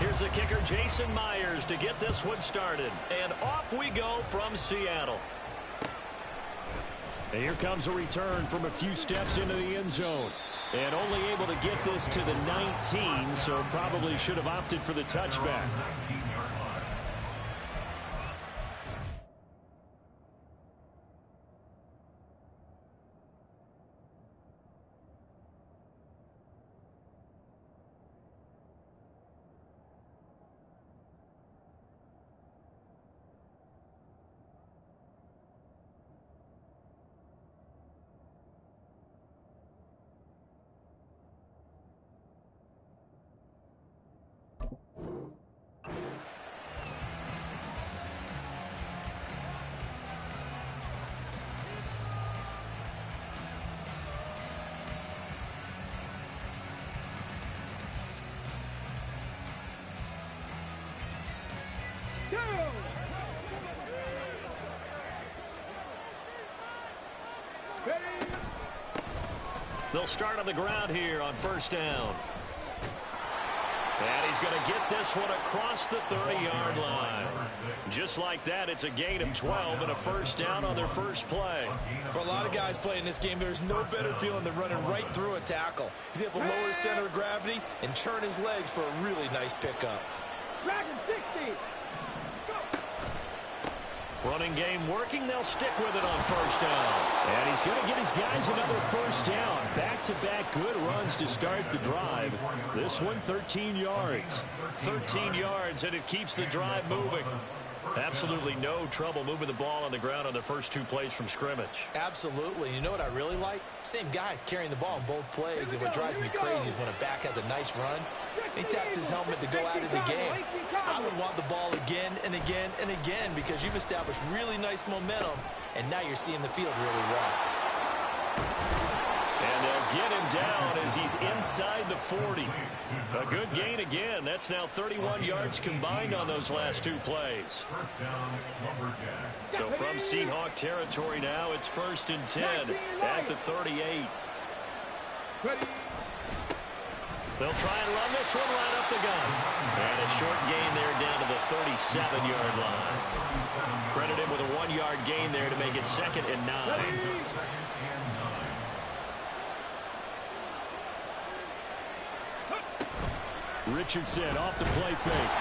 Here's the kicker, Jason Myers, to get this one started. And off we go from Seattle. And here comes a return from a few steps into the end zone. And only able to get this to the 19, so probably should have opted for the touchback. They'll start on the ground here on first down. And he's going to get this one across the 30-yard line. Just like that, it's a gain of 12 and a first down on their first play. For a lot of guys playing this game, there's no better feeling than running right through a tackle. He's able to lower his center of gravity and churn his legs for a really nice pickup. Dragon 60. Running game working. They'll stick with it on first down. And he's going to get his guys another first down. Back-to-back good runs to start the drive. This one 13 yards. 13 yards, and it keeps the drive moving. Absolutely no trouble moving the ball on the ground on the first two plays from scrimmage. Absolutely. You know what I really like? Same guy carrying the ball in both plays, and what drives me crazy is when a back has a nice run, he taps his helmet to go out of the game. I would want the ball again and again and again because you've established really nice momentum, and now you're seeing the field really well. And they'll get him down as he's inside the 40. A good gain again. That's now 31 yards combined on those last two plays. So from Seahawk territory now, it's 1st and 10 at the 38. They'll try and run this one right up the gun. And a short gain there down to the 37-yard line. Credit him with a 1-yard gain there to make it 2nd and 9. Richardson off the play fake.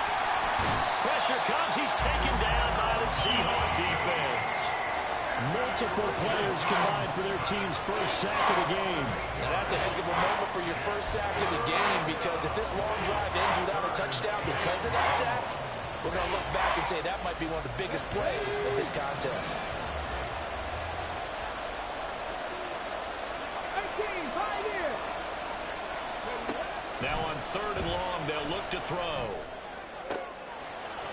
Pressure comes. He's taken down by the Seahawk defense. Multiple players combined for their team's first sack of the game. Now that's a heck of a moment for your first sack of the game, because if this long drive ends without a touchdown because of that sack, we're going to look back and say that might be one of the biggest plays of this contest. Now on 3rd and long, they'll look to throw.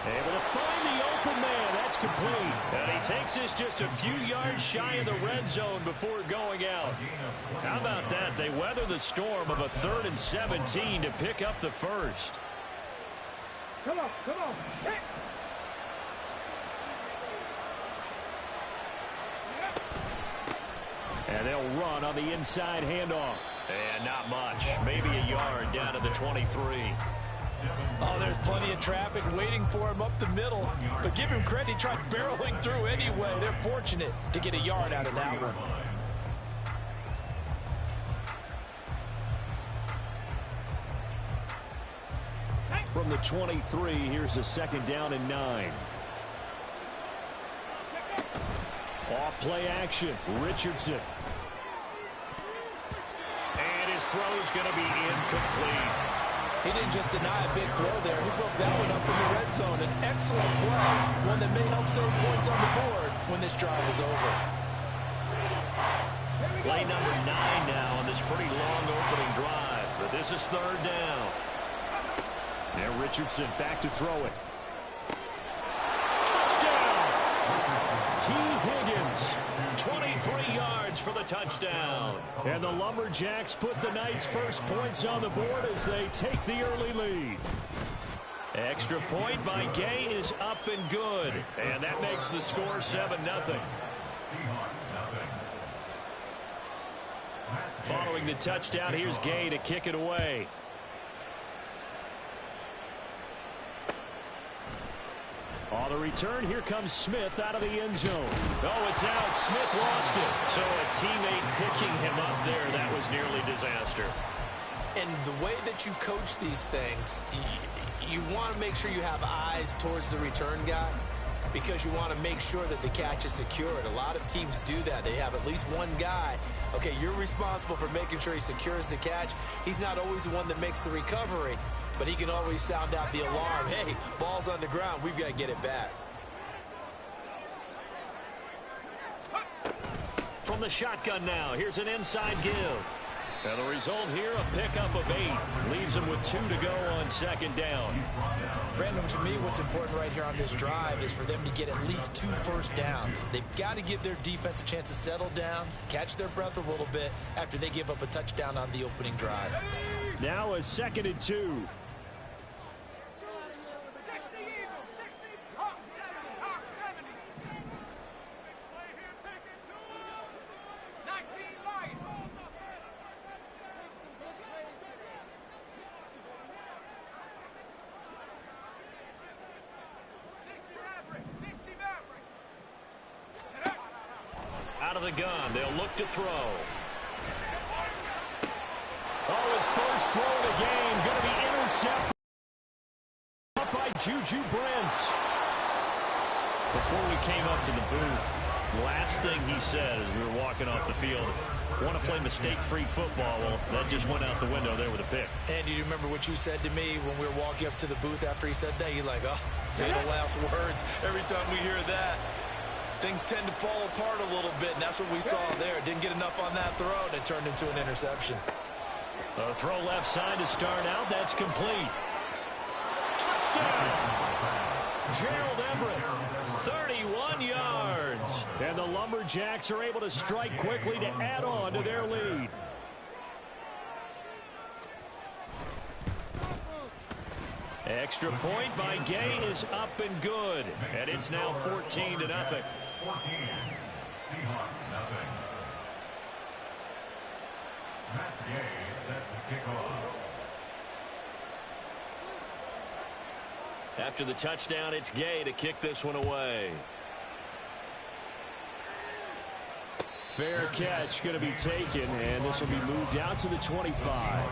Able to find the open man. That's complete. And he takes this just a few yards shy of the red zone before going out. How about that? They weather the storm of a 3rd and 17 to pick up the first. Come on, come on. Hey. And they'll run on the inside handoff. And not much. Maybe a yard down to the 23. Oh, there's plenty of traffic waiting for him up the middle. But give him credit, he tried barreling through anyway. They're fortunate to get a yard out of that one. From the 23, here's a 2nd down and 9. Off play action, Richardson. And his throw's going to be incomplete. He didn't just deny a big throw there. He broke that one up in the red zone. An excellent play, one that may help save points on the board when this drive is over. Play number 9 now on this pretty long opening drive. But this is 3rd down. Now Richardson back to throw it. Touchdown! T. Higgins, 23 yards for the touchdown. And the Lumberjacks put the Knights' first points on the board as they take the early lead. Extra point by Gay is up and good. And that makes the score 7-0. Following the touchdown, here's Gay to kick it away. On the return, here comes Smith out of the end zone. Oh, it's out. Smith lost it. So a teammate picking him up there, that was nearly disaster. And the way that you coach these things, you want to make sure you have eyes towards the return guy because you want to make sure that the catch is secured. A lot of teams do that. They have at least one guy. Okay, you're responsible for making sure he secures the catch. He's not always the one that makes the recovery, but he can always sound out the alarm. Hey, ball's on the ground. We've got to get it back. From the shotgun now, here's an inside give. And the result here, a pickup of 8. Leaves him with 2 to go on second down. Brandon, to me, what's important right here on this drive is for them to get at least 2 first downs. They've got to give their defense a chance to settle down, catch their breath a little bit after they give up a touchdown on the opening drive. Now a 2nd and 2. Out of the gun, they'll look to throw. Oh, his first throw of the game, going to be intercepted by Juju Brents. Before we came up to the booth, last thing he said as we were walking off the field, want to play mistake-free football. Well, that just went out the window there with a pick. And do you remember what you said to me when we were walking up to the booth after he said that? You're like, oh, fatal last words. Every time we hear that, things tend to fall apart a little bit, and that's what we saw there. Didn't get enough on that throw, and it turned into an interception. A throw left side to start out. That's complete. Touchdown! Gerald Everett, 31 yards. And the Lumberjacks are able to strike quickly to add on to their lead. Extra point by Gay is up and good. And it's now 14-0. 14, Seahawks nothing. Matt Gay set to kick off. After the touchdown, it's Gay to kick this one away. Fair catch going to be taken, and this will be moved out to the 25.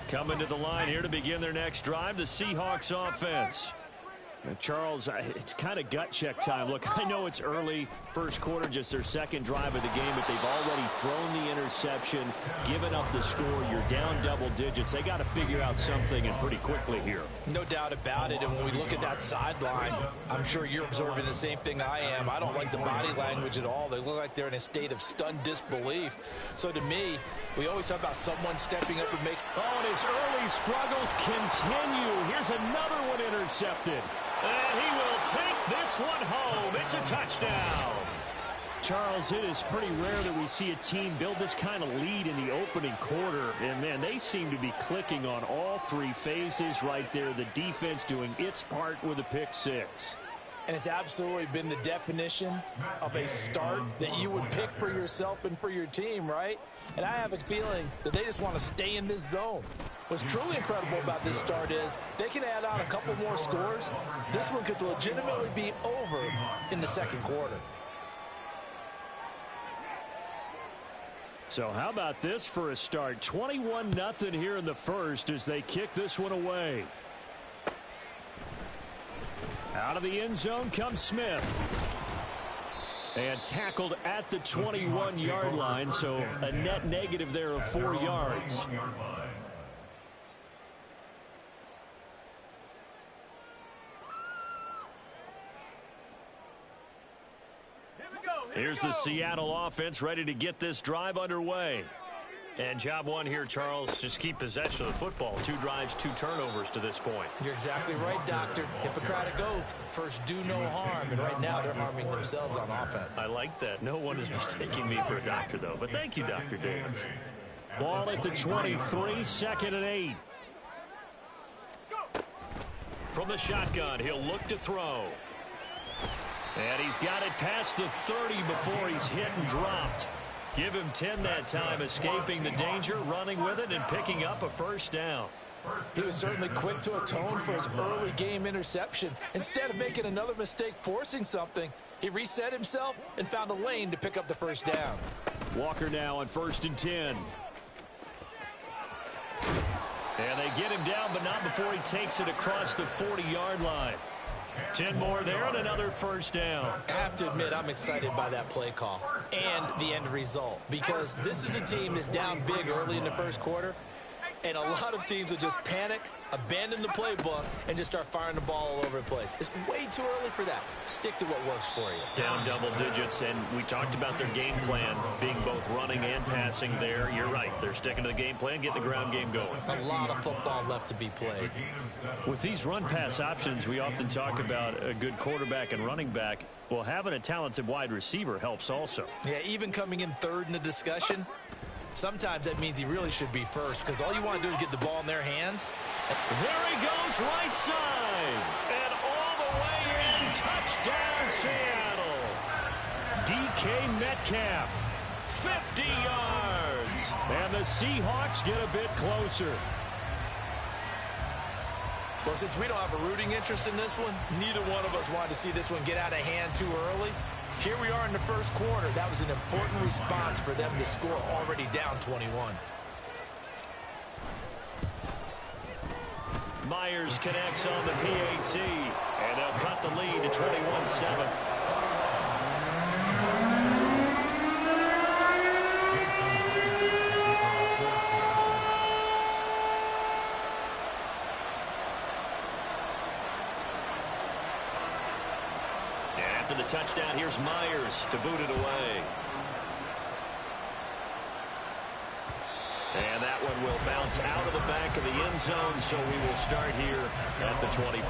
Coming to the line here to begin their next drive, the Seahawks offense. Now, Charles, it's kind of gut check time. Look, I know it's early, first quarter, just their second drive of the game, but they've already thrown the interception, given up the score. You're down double digits. They got to figure out something, and pretty quickly here. No doubt about it, and when we look at that sideline, I'm sure you're observing the same thing I am. I don't like the body language at all. They look like they're in a state of stunned disbelief. So to me, we always talk about someone stepping up and making... Oh, and his early struggles continue. Here's another one intercepted. And he will take this one home. It's a touchdown. Charles, it is pretty rare that we see a team build this kind of lead in the opening quarter. And, man, they seem to be clicking on all 3 phases right there. The defense doing its part with a pick 6. And it's absolutely been the definition of a start that you would pick for yourself and for your team, right? And I have a feeling that they just want to stay in this zone. What's truly incredible about this start is they can add on a couple more scores. This one could legitimately be over in the second quarter. So how about this for a start? 21-0 here in the first as they kick this one away. Out of the end zone comes Smith. And tackled at the 21-yard line, so a net negative there of 4 yards. Here's the Seattle offense ready to get this drive underway. And job one here, Charles, just keep possession of the football. 2 drives, 2 turnovers to this point. You're exactly right, Doctor. Hippocratic oath. First, do no harm. And right now, they're harming themselves on offense. I like that. No one is mistaking me for a doctor, though. But thank you, Dr. Davis. Ball at the 23, 2nd and 8. From the shotgun, he'll look to throw. And he's got it past the 30 before he's hit and dropped. Give him 10 that time, escaping the danger, running with it, and picking up a first down. He was certainly quick to atone for his early game interception. Instead of making another mistake forcing something, he reset himself and found a lane to pick up the first down. Walker now on 1st and 10. And they get him down, but not before he takes it across the 40-yard line. 10 more there and another first down. I have to admit, I'm excited by that play call and the end result, because this is a team that's down big early in the first quarter, and a lot of teams will just panic, abandon the playbook, and just start firing the ball all over the place. It's way too early for that. Stick to what works for you. Down double digits, and we talked about their game plan being both running and passing there. You're right. They're sticking to the game plan, getting the ground game going. A lot of football left to be played. With these run-pass options, we often talk about a good quarterback and running back. Well, having a talented wide receiver helps also. Yeah, even coming in third in the discussion, sometimes that means he really should be first, because all you want to do is get the ball in their hands. There he goes, right side. And all the way in, touchdown Seattle. DK Metcalf, 50 yards. And the Seahawks get a bit closer. Well, since we don't have a rooting interest in this one, neither one of us wanted to see this one get out of hand too early. Here we are in the first quarter. That was an important response for them to score already down 21. Myers connects on the PAT, and they'll cut the lead to 21-7. After the touchdown, here's Myers to boot it away. And that one will bounce out of the back of the end zone, so we will start here at the 25.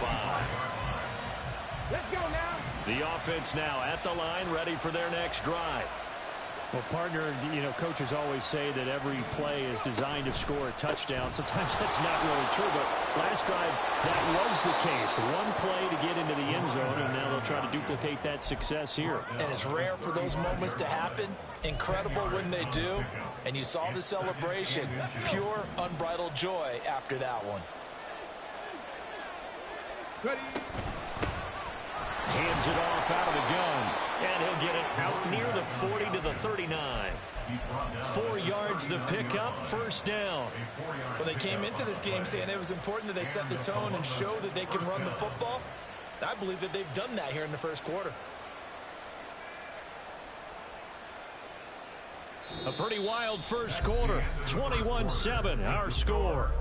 Let's go now. The offense now at the line, ready for their next drive. Well, partner, you know, coaches always say that every play is designed to score a touchdown. Sometimes that's not really true, but last drive, that was the case. One play to get into the end zone, and now they'll try to duplicate that success here. And it's rare for those moments to happen. Incredible when they do. And you saw the celebration. Pure, unbridled joy after that one. Ready. Hands it off out of the gun. And he'll get it out near the 40 to the 39. 4 yards the pickup, first down. Well, they came into this game saying it was important that they set the tone and show that they can run the football. I believe that they've done that here in the first quarter. A pretty wild first quarter. 21-7, our score.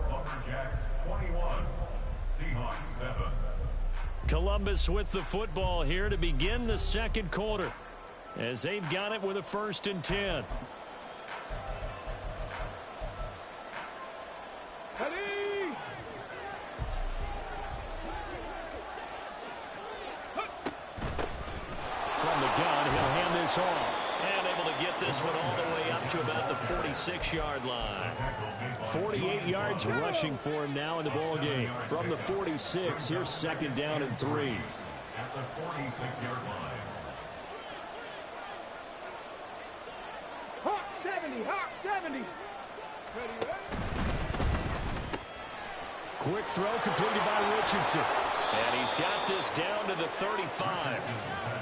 Columbus with the football here to begin the second quarter, as they've got it with a 1st and 10. Ready. From the gun, he'll hand this off. And able to get this one all the way up to about the 46-yard line. 48 yards rushing for him now in the ball game. From the 46, here's 2nd down and 3. At the 46-yard line. Hawk 70. Hawk 70. Ready, ready. Quick throw completed by Richardson. And he's got this down to the 35.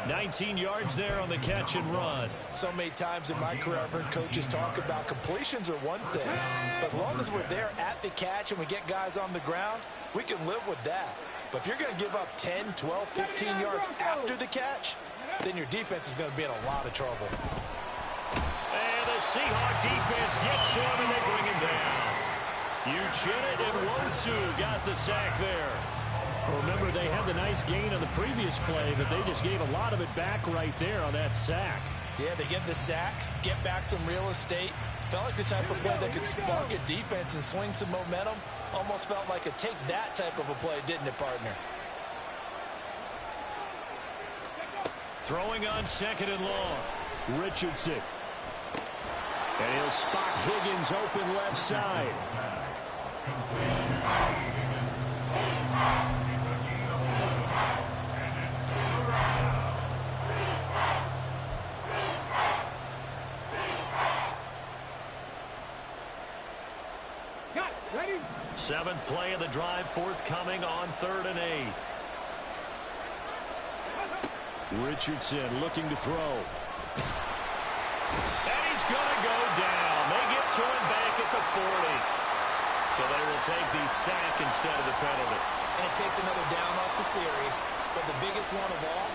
19 yards there on the catch and run. So many times in my career I've heard coaches talk about completions are one thing, but as long as we're there at the catch and we get guys on the ground, we can live with that. But if you're going to give up 10, 12, 15 yards after the catch, then your defense is going to be in a lot of trouble. And the Seahawk defense gets to him and they bring him down. Uchenna and Wosu got the sack there. Remember, they had the nice gain on the previous play, but they just gave a lot of it back right there on that sack. Yeah, they get the sack, get back some real estate. Felt like the type of play that could spark a defense and swing some momentum. Almost felt like a take that type of a play, didn't it, partner? Throwing on 2nd and long. Richardson. And he'll spot Higgins open left side. Ready? 7th play of the drive, forthcoming on 3rd and 8. Richardson looking to throw. And he's going to go down. They get to him back at the 40. So they will take the sack instead of the penalty. And it takes another down off the series. But the biggest one of all,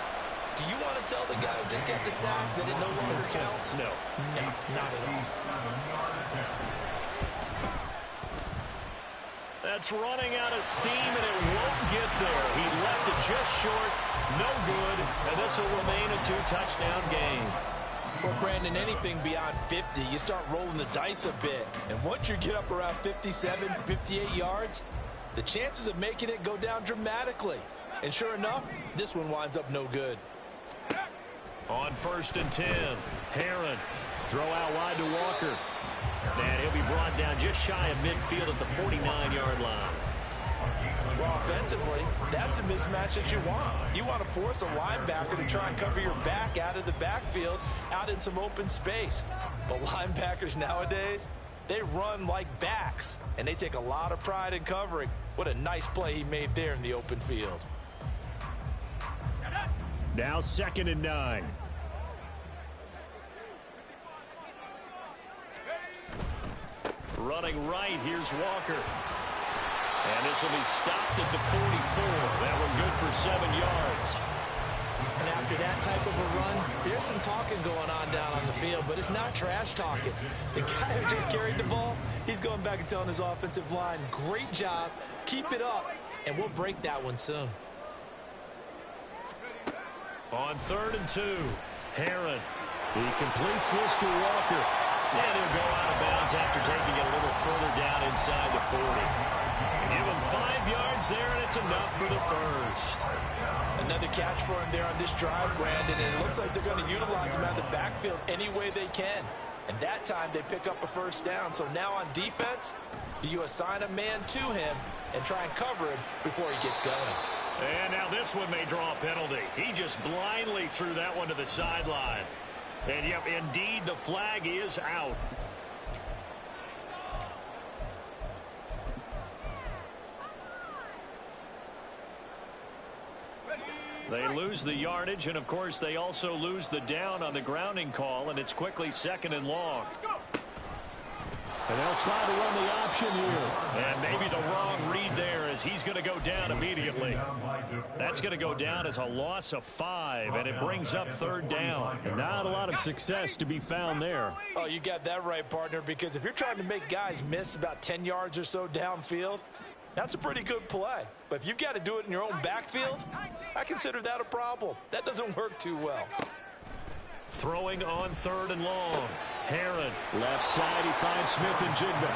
do you want to tell the guy who just got the sack that it no longer counts? No. No, not at all. That's running out of steam, and it won't get there. He left it just short. No good. And this will remain a 2-touchdown game. Well, Brandon, anything beyond 50, you start rolling the dice a bit. And once you get up around 57, 58 yards, the chances of making it go down dramatically. And sure enough, this one winds up no good. On 1st and 10, Herron. Throw out wide to Walker. And he'll be brought down just shy of midfield at the 49-yard line. Well, offensively, that's the mismatch that you want. You want to force a linebacker to try and cover your back out of the backfield, out in some open space. But linebackers nowadays, they run like backs, and they take a lot of pride in covering. What a nice play he made there in the open field. Now 2nd and 9. Running right, here's Walker. And this will be stopped at the 44. That one good for 7 yards. And after that type of a run, there's some talking going on down on the field, but it's not trash talking. The guy who just carried the ball, he's going back and telling his offensive line, great job, keep it up, and we'll break that one soon. On 3rd and 2, Herron. He completes this to Walker. And he'll go out of bounds after taking it a little further down inside the 40. Give him 5 yards there, and it's enough for the first. Another catch for him there on this drive, Brandon, and it looks like they're going to utilize him out of the backfield any way they can. And that time they pick up a first down. So now on defense, do you assign a man to him and try and cover him before he gets going? And now this one may draw a penalty. He just blindly threw that one to the sideline. And, yep, indeed, the flag is out. They lose the yardage, and, of course, they also lose the down on the grounding call, and it's quickly 2nd and long. And they'll try to run the option here. And maybe the wrong read there as he's going to go down immediately. That's going to go down as a loss of 5, and it brings up 3rd down. Not a lot of success to be found there. Oh, you got that right, partner, because if you're trying to make guys miss about 10 yards or so downfield, that's a pretty good play. But if you've got to do it in your own backfield, I consider that a problem. That doesn't work too well. Throwing on 3rd and long. Herron, left side, he finds Smith and Jigba.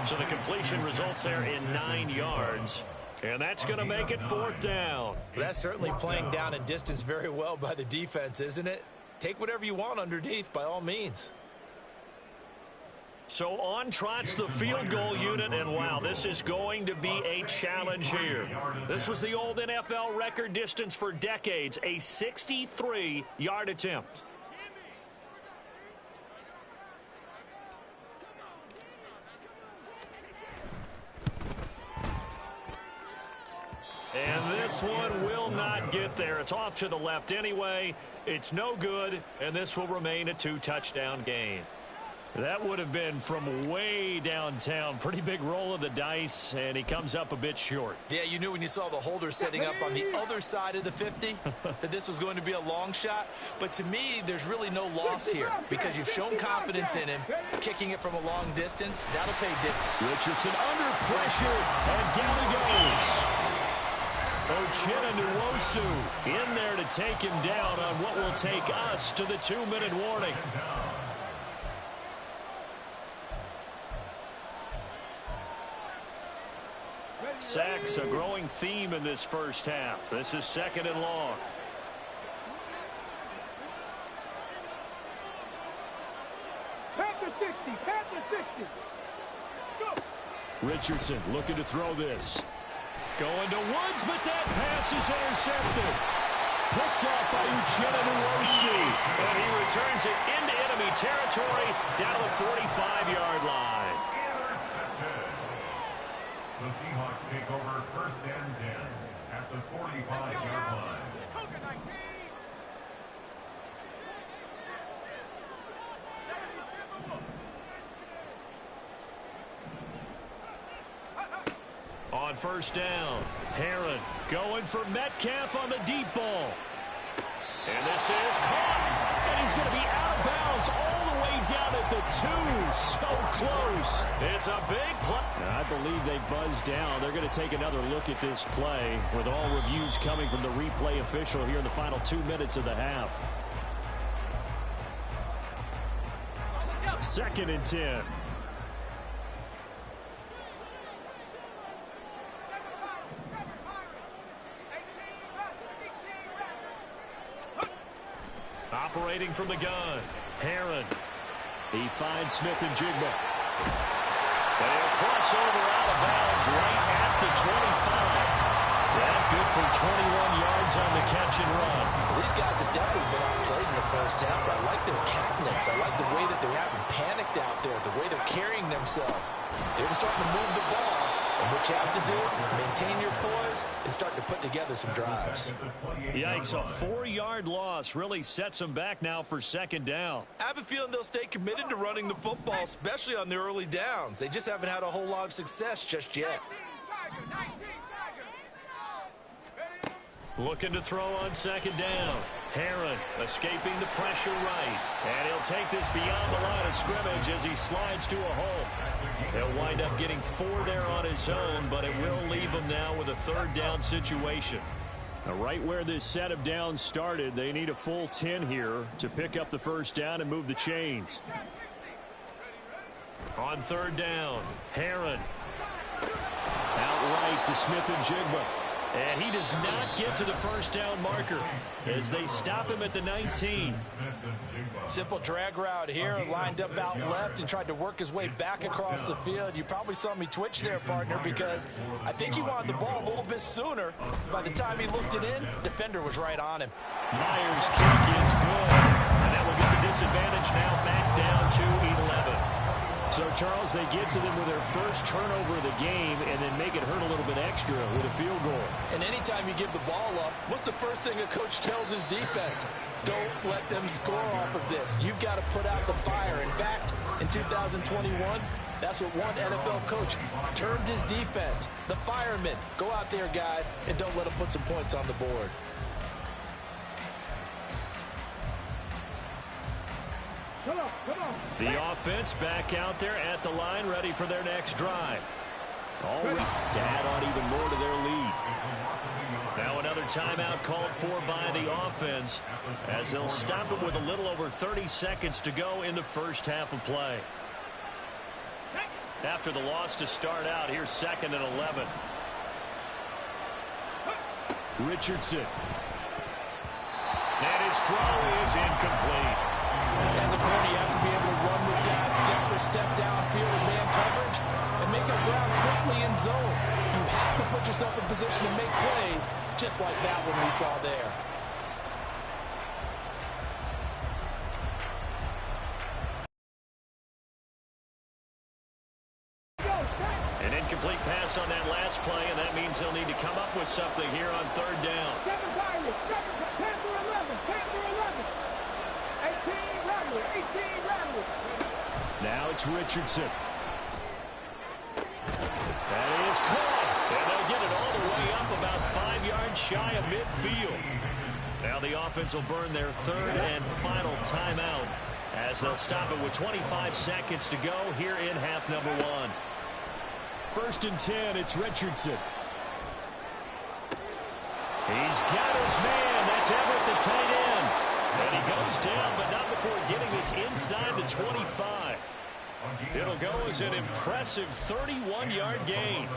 So the completion results there in 9 yards. And that's going to make it 4th down. That's certainly playing down and distance very well by the defense, isn't it? Take whatever you want underneath by all means. So on trots the field goal unit, and wow, this is going to be a challenge here. This was the old NFL record distance for decades, a 63-yard attempt. And this one will not get there. It's off to the left anyway. It's no good, and this will remain a 2-touchdown game. That would have been from way downtown. Pretty big roll of the dice, and he comes up a bit short. Yeah, you knew when you saw the holder setting up on the other side of the 50 that this was going to be a long shot. But to me, there's really no loss here because you've shown confidence in him. Kicking it from a long distance, that'll pay dividends. Richardson under pressure, and down he goes. Uchenna Nwosu in there to take him down on what will take us to the 2-minute warning. Sacks, a growing theme in this first half. This is 2nd and long. Panther 60, Panther 60. Let's go. Richardson looking to throw this. Going to Woods, but that pass is intercepted. Picked up by Uchenna Nwosu. And he returns it into enemy territory down to the 45-yard line. The Seahawks take over first and 10 at the 45-yard line. On first down, Herron going for Metcalf on the deep ball. And this is caught. And he's going to be out of bounds all the way down at the 2. So close. It's a big play. I believe they buzzed down. They're going to take another look at this play with all reviews coming from the replay official here in the final 2 minutes of the half. 2nd and 10. Operating from the gun, Herron. He finds Smith and Jigba. And he'll cross over out of bounds right at the 25. That good for 21 yards on the catch and run. Well, these guys have definitely been outplayed in the first half, but I like their cabinets. I like the way that they haven't panicked out there, the way they're carrying themselves. They're starting to move the ball. And what you have to do, maintain your poise, and start to put together some drives. Yikes, a 4-yard loss really sets them back now for 2nd down. I have a feeling they'll stay committed to running the football, especially on the early downs. They just haven't had a whole lot of success just yet. Looking to throw on 2nd down. Herron escaping the pressure right. And he'll take this beyond the line of scrimmage as he slides to a hole. He'll wind up getting 4 there on his own, but it will leave him now with a 3rd down situation. Now, right where this set of downs started, they need a full 10 here to pick up the 1st down and move the chains. On 3rd down, Herron. Outright to Smith and Jigba. And he does not get to the 1st down marker as they stop him at the 19. Simple drag route here, lined up out left and tried to work his way back across the field. You probably saw me twitch there, partner, because I think he wanted the ball a little bit sooner. By the time he looked it in, defender was right on him. Myers' kick is good. And that will get the disadvantage now back down to 11. So, Charles, they get to them with their first turnover of the game and then make it hurt a little bit extra with a field goal. And anytime you give the ball up, what's the first thing a coach tells his defense? Don't let them score off of this. You've got to put out the fire. In fact, in 2021, that's what one NFL coach termed his defense. The firemen. Go out there, guys, and don't let them put some points on the board. Come on, come on. The offense back out there at the line, ready for their next drive. Already to add on even more to their lead. Now another timeout called for by the offense as they'll stop it with a little over 30 seconds to go in the first half of play. After the loss to start out, here's 2nd and 11. Richardson. And his throw is incomplete. As a corner, you have to be able to run with guys step for step downfield in man coverage and make up ground quickly in zone. You have to put yourself in position to make plays just like that one we saw there. An incomplete pass on that last play, and that means they'll need to come up with something here on 3rd down. Now it's Richardson. That is caught. And they'll get it all the way up about 5 yards shy of midfield. Now the offense will burn their 3rd and final timeout as they'll stop it with 25 seconds to go here in half number 1. 1st and 10, it's Richardson. He's got his man. That's Everett, the tight end. And he goes down, but not before getting this inside the 25. It'll go as an impressive 31-yard gain.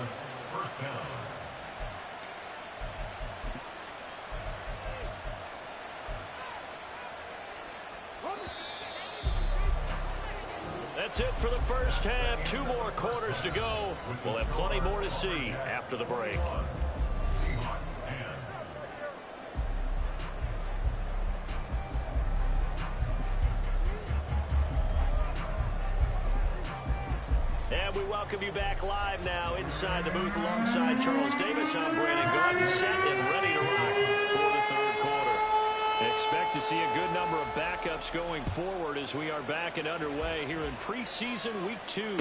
That's it for the first half. 2 more quarters to go. We'll have plenty more to see after the break. And And we welcome you back live now inside the booth alongside Charles Davis. I'm Brandon Gaudin, set and ready to rock for the third quarter. Expect to see a good number of backups going forward as we are back and underway here in preseason week 2.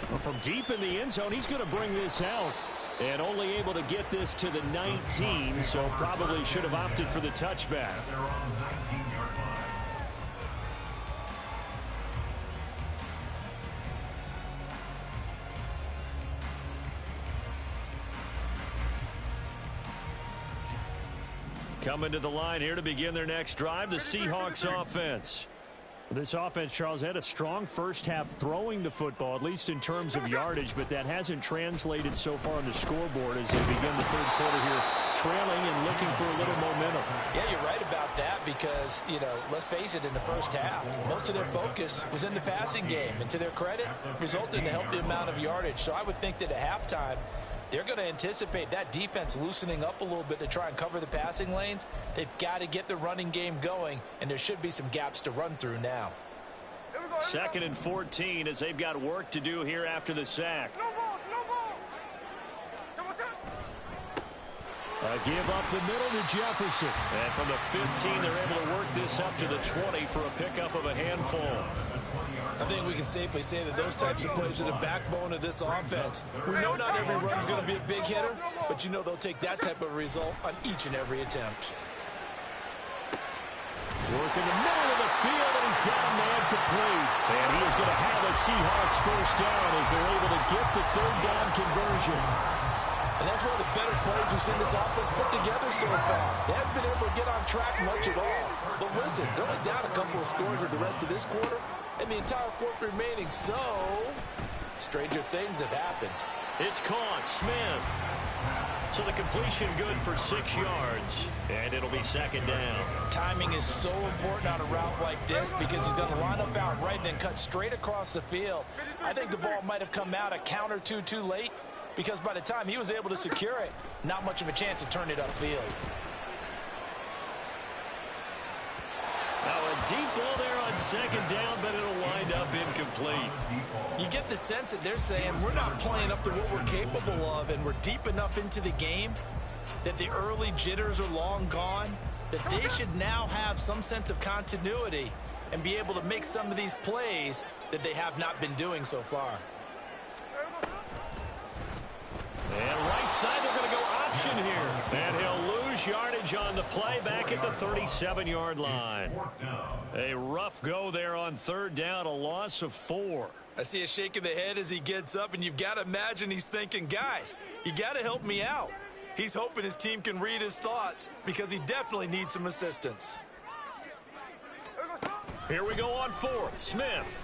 Well, from deep in the end zone, he's going to bring this out. And only able to get this to the 19, so probably should have opted for the touchback. They're on the 19-yard line. Coming to the line here to begin their next drive, the Seahawks offense. This offense, Charles, had a strong first half throwing the football, at least in terms of yardage, but that hasn't translated so far on the scoreboard as they begin the third quarter here, trailing and looking for a little momentum. Yeah, you're right about that because, let's face it, in the first half, most of their focus was in the passing game. And to their credit, resulted in a healthy amount of yardage. So I would think that at halftime, they're going to anticipate that defense loosening up a little bit to try and cover the passing lanes. They've got to get the running game going, and there should be some gaps to run through now. 2nd and 14 as they've got work to do here after the sack. A give up the middle to Jefferson. And from the 15, they're able to work this up to the 20 for a pickup of a handful. I think we can safely say that those types of plays are the backbone of this offense. We know not every run's going to be a big hitter, but they'll take that type of result on each and every attempt. Work in the middle of the field, and he's got a man complete. And he is going to have a Seahawks first down as they're able to get the third down conversion. And that's one of the better plays we've seen this offense put together so far. They haven't been able to get on track much at all. But listen, they're only down a couple of scores with the rest of this quarter, and the entire fourth remaining, so stranger things have happened. It's caught. Smith. So the completion good for 6 yards, and it'll be 2nd down. Timing is so important on a route like this because he's going to line up out right and then cut straight across the field. I think the ball might have come out a count or two too late because by the time he was able to secure it, not much of a chance to turn it upfield. Now a deep ball there on 2nd down, but it'll wind up incomplete. You get the sense that they're saying we're not playing up to what we're capable of, and we're deep enough into the game that the early jitters are long gone, that they should now have some sense of continuity and be able to make some of these plays that they have not been doing so far. And right side, they're going to go option here. And he'll lose yardage on the play back at the 37-yard line. A rough go there on 3rd down, a loss of 4. I see a shake of the head as he gets up, and you've got to imagine he's thinking, guys, you got to help me out. He's hoping his team can read his thoughts because he definitely needs some assistance. Here we go on 4th. Smith.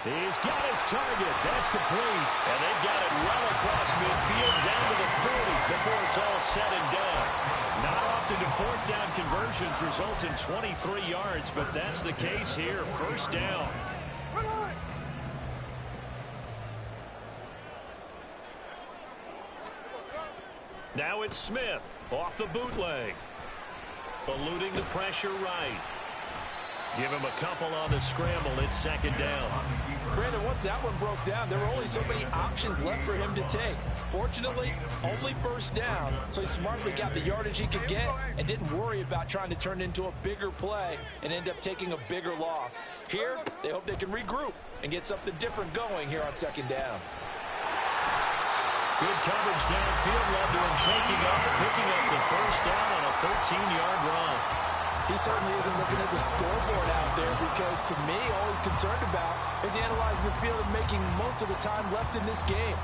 He's got his target. That's complete. And they've got it well across midfield down to the 40 before it's all said and done. Not often do 4th down conversions result in 23 yards, but that's the case here. 1st down. Now it's Smith off the bootleg. Eluding the pressure right. Give him a couple on the scramble. It's 2nd down. Brandon, once that one broke down, there were only so many options left for him to take. Fortunately, only 1st down, so he smartly got the yardage he could get and didn't worry about trying to turn it into a bigger play and end up taking a bigger loss. Here, they hope they can regroup and get something different going here on 2nd down. Good coverage downfield led to him picking up the 1st down on a 13-yard run. He certainly isn't looking at the scoreboard out there because, to me, all he's concerned about is analyzing the field and making most of the time left in this game.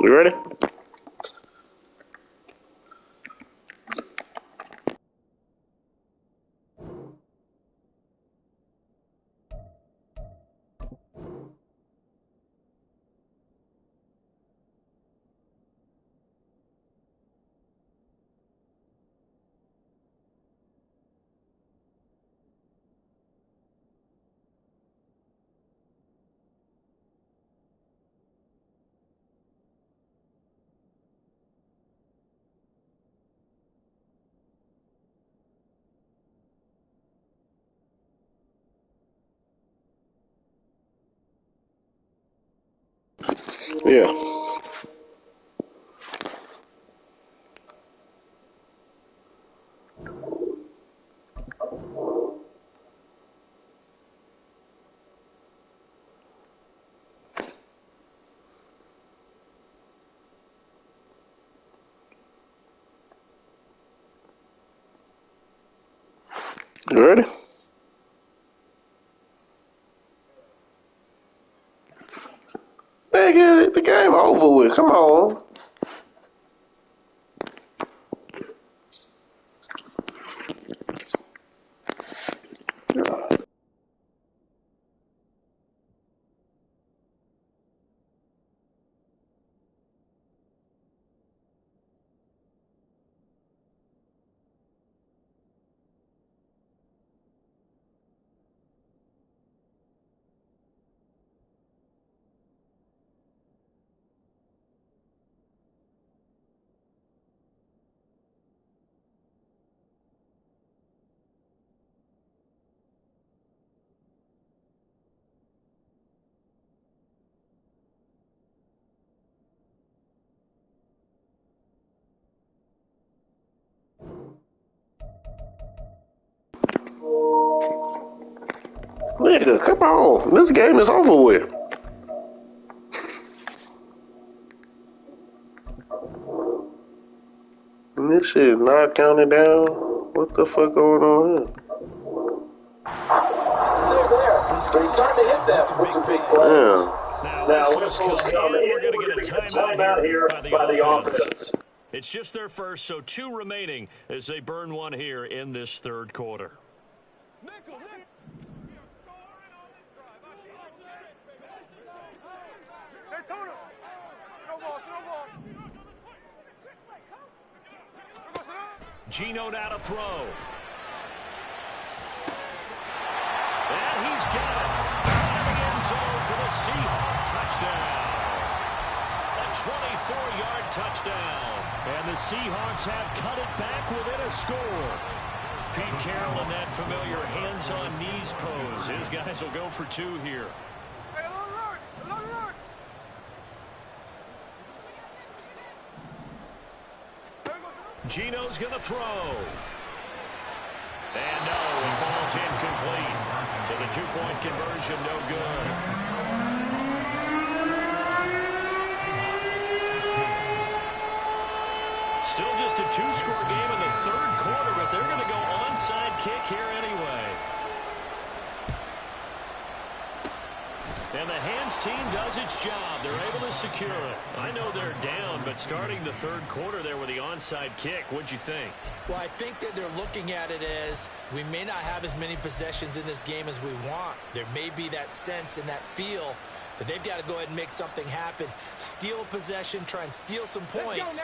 You ready? Yeah. You ready? Nigga, the game over with. Come on. Nigga, come on. This game is over with. And this shit not counting down. What the fuck going on here? He's starting to hit that with some big plays. Yeah. Now, whistles come in. We're going to get a timeout here by the offense. It's just their first, so 2 remaining as they burn one here in this third quarter. Geno now to throw. And he's got it. In the end zone for the Seahawks touchdown. A 24-yard touchdown. And the Seahawks have cut it back within a score. Pete Carroll in that familiar hands-on knees pose. His guys will go for 2 here. Geno's going to throw. And no, it falls incomplete. So the 2-point conversion, no good. Still just a 2-score game in the third quarter, but they're going to go onside kick here anyway. And the hands team does its job. They're able to secure it. I know they're down, but starting the third quarter there with the onside kick, what'd you think? Well, I think that they're looking at it as we may not have as many possessions in this game as we want. There may be that sense and that feel that they've got to go ahead and make something happen. Steal a possession, try and steal some points,